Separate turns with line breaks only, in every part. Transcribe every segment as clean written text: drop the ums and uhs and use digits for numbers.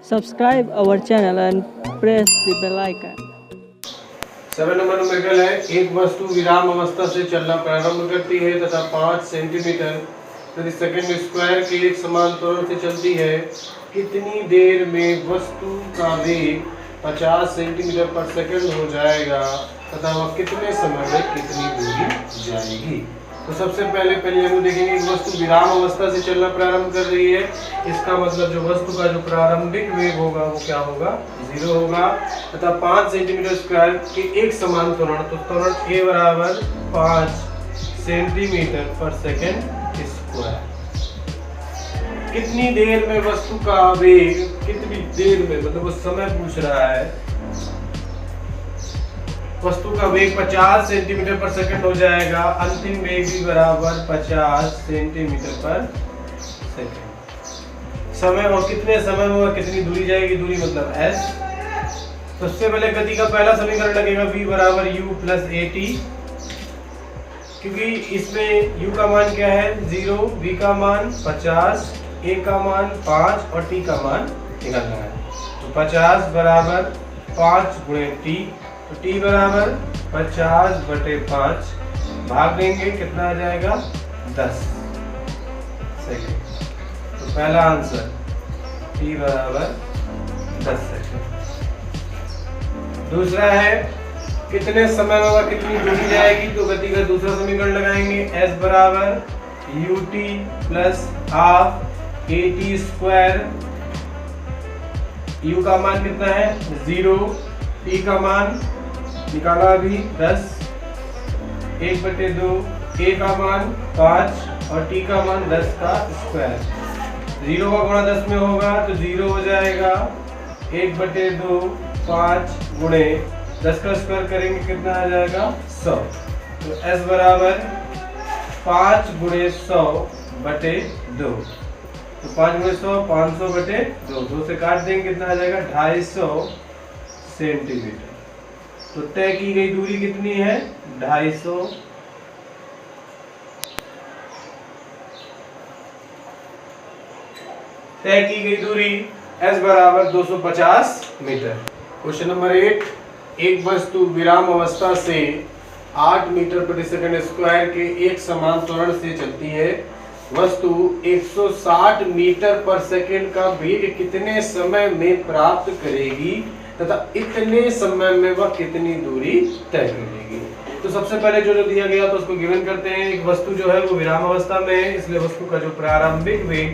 Subscribe our channel and press the bell icon.
7 number numerical है। एक वस्तु विराम अवस्था से चलना प्रारंभ करती है तथा 5 सेंटीमीटर प्रति सेकंड स्क्वायर के एक समान त्वरण से चलती है। कितनी देर में वस्तु का वेग 50 सेंटीमीटर पर सेकंड हो जाएगा तथा वह कितने समय में कितनी दूरी जाएगी। तो सबसे पहले हम देखेंगे एक वस्तु विराम अवस्था से चलना प्रारंभ कर रही है। इसका मतलब जो वस्तु का जो प्रारंभिक वेग होगा वो क्या होगा, 0 होगा तथा 5 सेंटीमीटर स्क्वायर के एक समान त्वरण, तो त्वरण a बराबर 5 सेंटीमीटर पर सेकंड स्क्वायर। कितनी देर में वस्तु का वेग, कितनी देर में मतलब वो समय पूछ रहा है। वस्तु का वेग 50 सेंटीमीटर पर सेकंड हो जाएगा। अंतिम वेग भी बराबर 50 सेंटीमीटर पर सेकंड। समय और कितने समय में वह कितनी दूरी जाएगी, दूरी मतलब s। सबसे पहले गति का पहला समीकरण लगेगा v बराबर u प्लस at, क्योंकि इसमें u का मान क्या है 0, v का मान 50, a का मान 5 और t का मान निकालना है। तो 50 बराबर 5 गुणे t, तो t बराबर 50/5 भाग देंगे, कितना आ जाएगा 10 सेकंड। तो पहला आंसर t बराबर 10 सेकंड। दूसरा है कितने समय में वह कितनी दूरी जाएगी, तो गति का दूसरा समीकरण लगाएंगे। s बराबर ut plus half at square. u का मान कितना है 0, t का मान निकाला अभी 10, 1/2, a का मान 5 और t का मान 10 का स्क्वायर। 0 का गुणा 10 में होगा तो 0 हो जाएगा। 1/2 5 गुणे 10 का स्क्वायर करेंगे, कितना आ जाएगा 100। तो s बराबर 5 गुणे 100/2, तो 5 गुणे 100 500/2, 2 से काट देंगे, कितना आ जाएगा 250 सेंटीमीटर। तो तय की गई दूरी कितनी है 250। तय की गई दूरी s बराबर 250 मीटर। क्वेश्चन नंबर 8, एक वस्तु विराम अवस्था से 8 मीटर प्रति सेकंड स्क्वायर के एक समान त्वरण से चलती है। वस्तु 160 मीटर पर सेकंड का वेग कितने समय में प्राप्त करेगी तथा इतने समय में वह कितनी दूरी तय करेगी। तो सबसे पहले जो दिया गया तो उसको गिवन करते हैं। एक वस्तु जो है वो विराम अवस्था में है, इसलिए वस्तु का जो प्रारंभिक वेग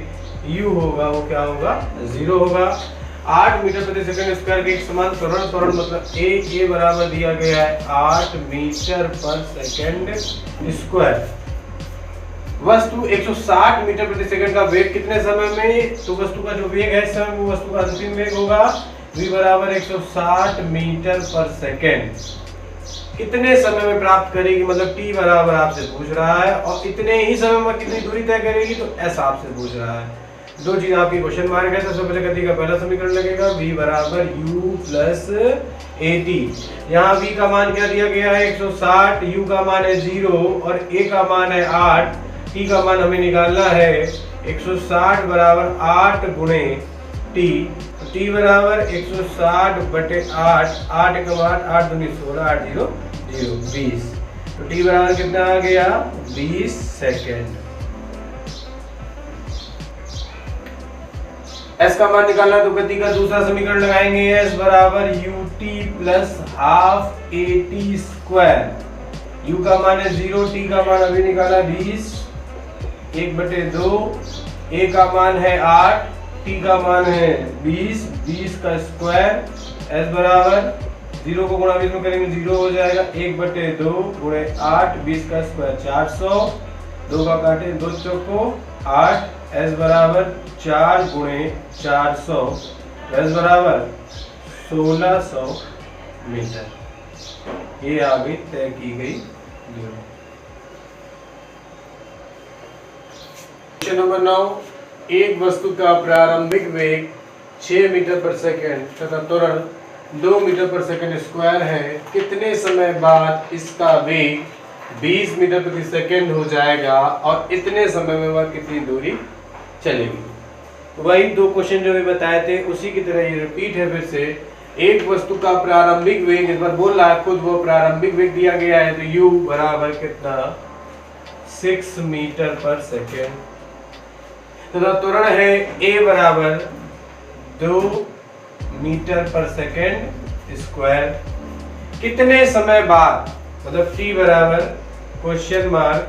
u होगा वो क्या होगा 0 होगा। 8 मीटर प्रति सेकंड स्क्वायर के एक समान त्वरण मतलब a बराबर दिया गया है 8 मीटर पर सेकंड स्क्वायर। वस्तु 160 मीटर प्रति सेकंड का वेग कितने समय में, तो वस्तु का जो वेग है इस समय वो वस्तु का अंतिम वेग होगा v बराबर 160 मीटर पर सेकंड। कितने समय में प्राप्त करेगी मतलब t बराबर आपसे पूछ रहा है, और इतने ही समय में कितनी दूरी तय करेगी तो s आपसे पूछ रहा है। दो चीज आपकी क्वेश्चन मार्क है। सबसे पहले गति का पहला समीकरण लगेगा v बराबर u प्लस at। यहाँ v का मान क्या दिया गया है 160, u का मान है 0 और a का मान है 8, t का मान हमें निकालना है 160 बराबर 8 गुणे t। t बराबर 160/8, 8 का मान 8 दूनी 16, 8 0 0 20। तो t बराबर कितना आ गया 20 सेकेंड। s का मान निकालना तो गति का दूसरा समीकरण लगाएंगे। s बराबर ut plus half at square. u का मान है 0, t का मान अभी निकाला 20, 1/2, a का मान है 8, t का मान है 20, 20 का स्क्वायर। s बराबर 0 को गुणा 20 में करेंगे 0 हो जाएगा। 1/2 गुणे 8, 20 का स्क्वायर 400, 2 का काटे 2 चौको 8। s बराबर 4 गुणे 400, s बराबर 1600 मीटर। ये आगे तय की गई दूरी। क्वेश्चन नंबर 9, एक वस्तु का प्रारंभिक वेग 6 मीटर पर सेकंड तथा त्वरण 2 मीटर पर सेकंड स्क्वायर है। कितने समय बाद इसका वेग 20 मीटर प्रति सेकंड हो जाएगा और इतने समय में वह कितनी दूरी चलेगी। वही दो क्वेश्चन जो भी बताए थे उसी की तरह ये रिपीट है फिर से। एक वस्तु का प्रारंभिक वेग, इस बार बोल रहा है खुद वो प्रारंभिक वेग दिया गया है, तो u बराबर कितना 6 मीटर पर सेकेंड। तो त्वरण है a बराबर 2 मीटर पर सेकेंड स्क्वायर। कितने समय बाद, मतलब t बराबर क्वेश्चन मार्क,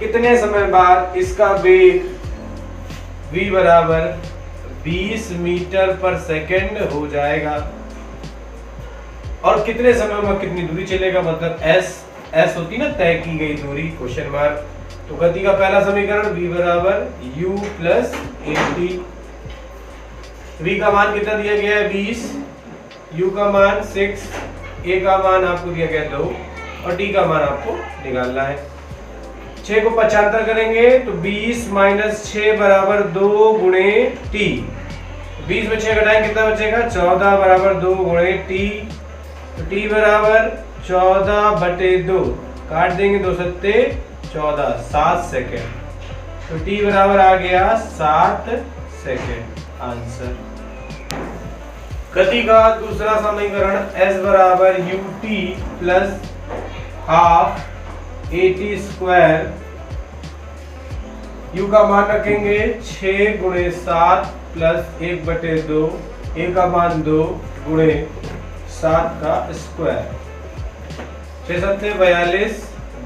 कितने समय बाद इसका वेग v बराबर 20 मीटर पर सेकेंड हो जाएगा, और कितने समय में कितनी दूरी चलेगा, मतलब s होती ना तय की गई दूरी क्वेश्चन मार्क। तो गति का पहला समीकरण v बराबर u प्लस at। v का मान कितना दिया गया है 20, u का मान 6, a का मान आपको दिया गया 2 और t का मान आपको निकालना है। 6 को 75 करेंगे तो 20 माइनस 6 बराबर 2 गुणे t। 20 में 6 घटाएंगे कितना बचेगा 14 बराबर 2 गुणे t। तो t बराबर 14 बटे 2, काट देंगे 2 सत्ते 14, 7 सेकेंड। तो t बराबर आ गया 7 सेकेंड आंसर। गति का दूसरा समीकरण s बराबर ut plus half at square. u का मान रखेंगे 6 गुणे 7 प्लस 1 बटे 2, a का मान 2 गुणे 7 का स्क्वायर। 6 सत्ते 42,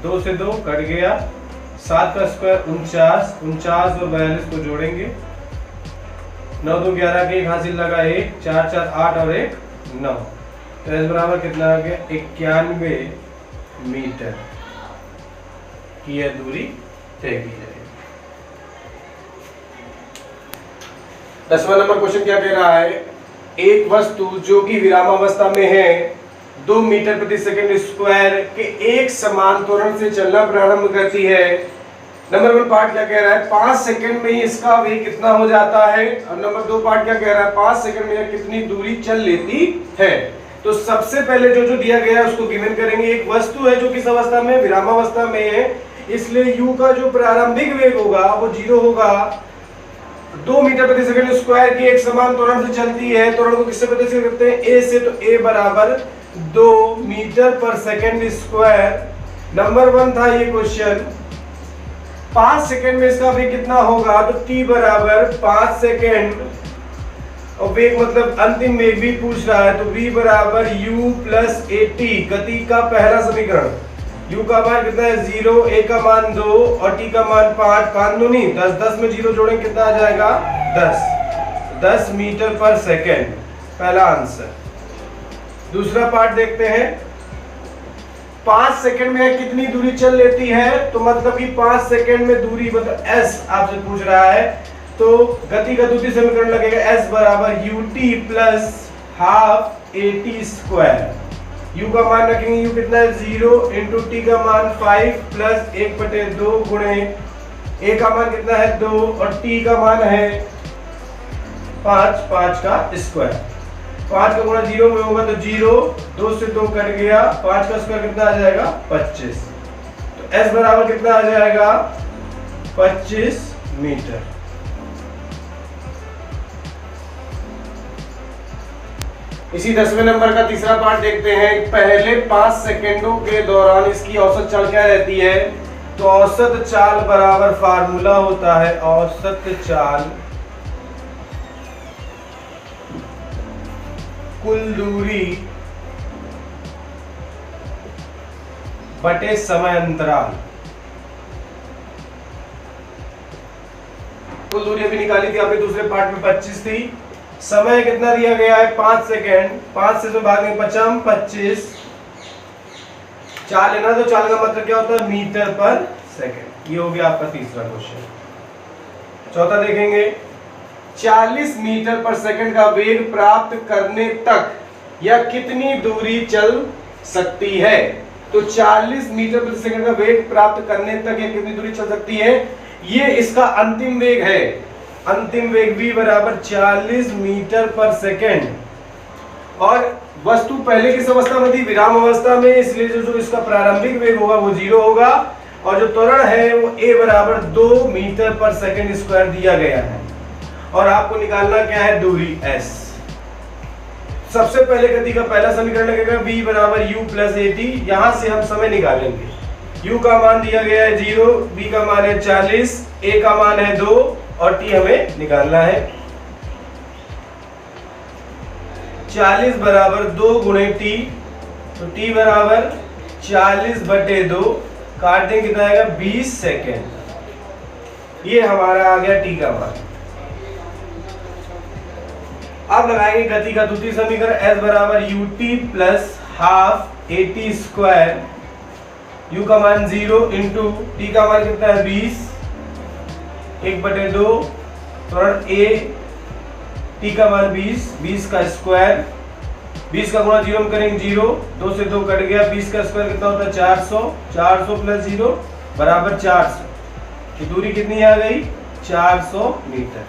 2 से 2 कट गया, 7 का स्क्वायर 49, 49 और 42 को जोड़ेंगे, 9 2 11 के 1 हासिल लगा 1, 4 4 8 और 1 9। तो s बराबर कितना आ गया 91 मीटर की यह दूरी तय की जाएगी। 10वां नंबर क्वेश्चन क्या कह रहा है, एक वस्तु जो कि विरामावस्था में है 2 मीटर प्रति सेकंड स्क्वायर के एक समान त्वरण से चलना प्रारंभ करती है। नंबर 1 पार्ट क्या कह रहा है 5 सेकंड में ही इसका वेग कितना हो जाता है, और नंबर 2 पार्ट क्या कह रहा है 5 सेकंड में यह कितनी दूरी चल लेती है। तो सबसे पहले जो दिया गया है उसको गिवन करेंगे। एक वस्तु है जो किस अवस्था में, विरामावस्था में है, इसलिए u का जो प्रारंभिक वेग होगा वो 0 होगा। 2 मीटर प्रति सेकंड स्क्वायर की एक समान त्वरण से चलती है। त्वरण को किससे प्रतिस्थापित करते हैं a से, तो a बराबर 2 मीटर पर सेकंड स्क्वायर। नंबर 1 था ये क्वेश्चन। 5 सेकंड में इसका वेग कितना होगा, तो t बराबर 5 सेकंड, और वेग मतलब अंतिम वेग भी पूछ रहा है, तो v बराबर u प्लस at। गति का पहला समीकरण, u का मान कितना है 0, a का मान 2 और t का मान 5, 5 दूनी 10, 10 में 0 जोड़ेंगे कितना आ जाएगा 10 मीटर पर सेकंड, पहला आंसर। दूसरा पार्ट देखते हैं, 5 सेकंड में कितनी दूरी चल लेती है, तो मतलब कि 5 सेकंड में दूरी मतलब s आपसे पूछ रहा है, तो गति का दूसरी समीकरण लगेगा s बराबर ut plus half at square. u का मान रखेंगे, u कितना है 0 इंटू t का मान 5 प्लस 1 बटे 2 गुणे a का मान कितना है 2 और t का मान है 5, 5 का स्क्वायर। 5 का गुणा 0 में होगा तो 0, 2 से 2 कट गया, 5 का स्क्वायर कितना आ जाएगा 25। तो s बराबर कितना आ जाएगा 25 मीटर। इसी 10वें नंबर का तीसरा पार्ट देखते हैं। पहले 5 सेकंडों के दौरान इसकी औसत चाल क्या रहती है, तो औसत चाल बराबर फार्मूला होता है औसत चाल कुल दूरी बटे समय अंतराल। कुल दूरी अभी निकाली थी आपने दूसरे पार्ट में 25 थी। समय कितना दिया गया है 5 सेकेंड, 5 से भाग में 5 25, चाल लेना, तो चाल का मतलब क्या होता है मीटर पर सेकेंड। ये हो गया आपका तीसरा क्वेश्चन। चौथा देखेंगे, 40 मीटर पर सेकंड का वेग प्राप्त करने तक यह कितनी दूरी चल सकती है। तो 40 मीटर प्रति सेकंड का वेग प्राप्त करने तक यह कितनी दूरी चल सकती है, ये इसका अंतिम वेग है। अंतिम वेग v बराबर 40 मीटर पर सेकंड, और वस्तु पहले किस अवस्था में थी, विराम अवस्था में, इसलिए जो इसका प्रारंभिक वेग होगा वो 0 होगा, और जो त्वरण है वो a बराबर 2 मीटर पर सेकंड स्क्वायर दिया गया है। और आपको निकालना क्या है, दूरी s। सबसे पहले गति का पहला समीकरण लगेगा v बराबर u प्लस at। यहां से हम समय निकालेंगे। u का मान दिया गया है 0, b का मान है 40, a का मान है 2 और t हमें निकालना है। 40 बराबर 2 गुणे t, तो t बराबर 40/2, काट दें कितना आएगा 20 सेकेंड। ये हमारा आ गया t का मान। अब लगाएंगे गति का द्वितीय समीकरण s बराबर ut plus half at square. u का मान 0 इंटू t का मान कितना है 20, 1/2 त्वरण a, t का मान 20, 20 का स्क्वायर, 20 का गुणा 0 में करेंगे 0, 2 से 2 कट गया, 20 का स्क्वायर कितना होता है 400, 400 प्लस 0 बराबर 400। तो दूरी कितनी आ गई, 400 मीटर।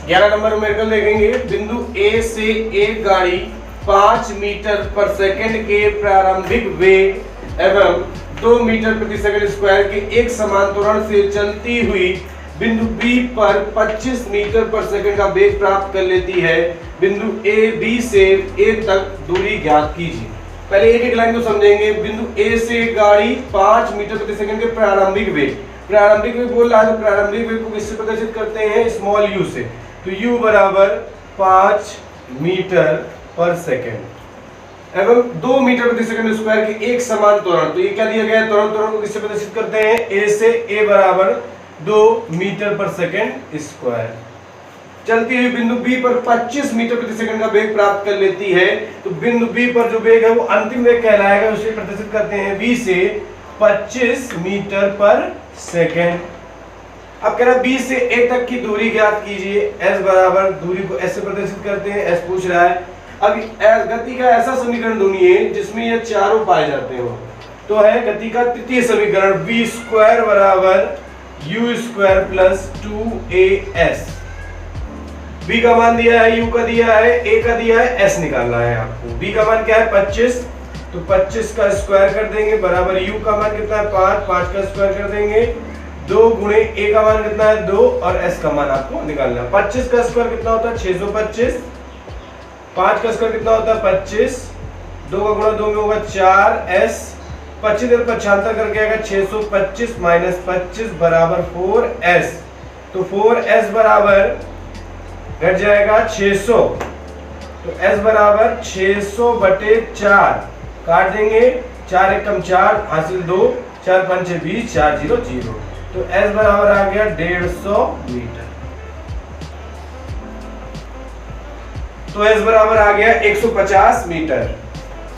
11 नंबर न्यूमेरिकल देखेंगे। बिंदु A से एक गाड़ी 5 मीटर पर सेकंड के प्रारंभिक वेग एवं 2 मीटर प्रति सेकंड स्क्वायर के एक समान त्वरण से चलती हुई बिंदु B पर 25 मीटर पर सेकंड का वेग प्राप्त कर लेती है। बिंदु A B से A तक दूरी ज्ञात कीजिए। पहले एक एक लाइन को समझेंगे। बिंदु A से गाड़ी 5 मीटर प्रति सेकंड के प्रारंभिक वेग बोल रहा है, तो प्रारंभिक वेग को किससे प्रदर्शित करते हैं, स्मॉल u से। तो u बराबर 5 मीटर पर सेकेंड एवं 2 मीटर प्रति सेकंड स्क्वायर के एक समान त्वरण। तो ये क्या दिया गया है, त्वरण को किससे प्रदर्शित करते हैं, a से। a बराबर 2 मीटर पर सेकंड स्क्वायर। चलती हुई बिंदु B पर 25 मीटर प्रति सेकंड का वेग प्राप्त कर लेती है। तो बिंदु B पर जो वेग है वो अंतिम वेग कहलाएगा, उसे प्रदर्शित करते हैं v से 25 मीटर पर सेकंड। अब कह रहा है B से A तक की दूरी ज्ञात कीजिए। S बराबर, दूरी को S से प्रदर्शित करते हैं, S पूछ रहा है। अब गति का ऐसा समीकरण ढूंढिए जिसमें ये चारों पाए जाते हो। तो है गति का तृतीय समीकरण, v स्क्वायर बराबर u square plus 2as। b का मान दिया है, u का दिया है, a का दिया है, s निकालना है आपको। b का मान क्या है 25, तो 25 का स्क्वायर कर देंगे बराबर u का मान कितना है 5, 5 का स्क्वायर कर देंगे 2 गुणे a का मान कितना है 2 और s का मान आपको निकालना है। 25 का स्क्वायर कितना होता है 625, 5 का स्क्वायर कितना होता है 25, 2 का गुणा 2 में होगा 4s, 25 और 75 करके आएगा 625 माइनस 25 बराबर 4s। तो 4s बराबर घट जाएगा 600, तो s बराबर 600/4 काट देंगे, 4 एकम 4 हासिल 2, 4 पंचे 20, 4 0 0। तो s बराबर आ गया 150 मीटर। तो s बराबर आ गया 150 मीटर।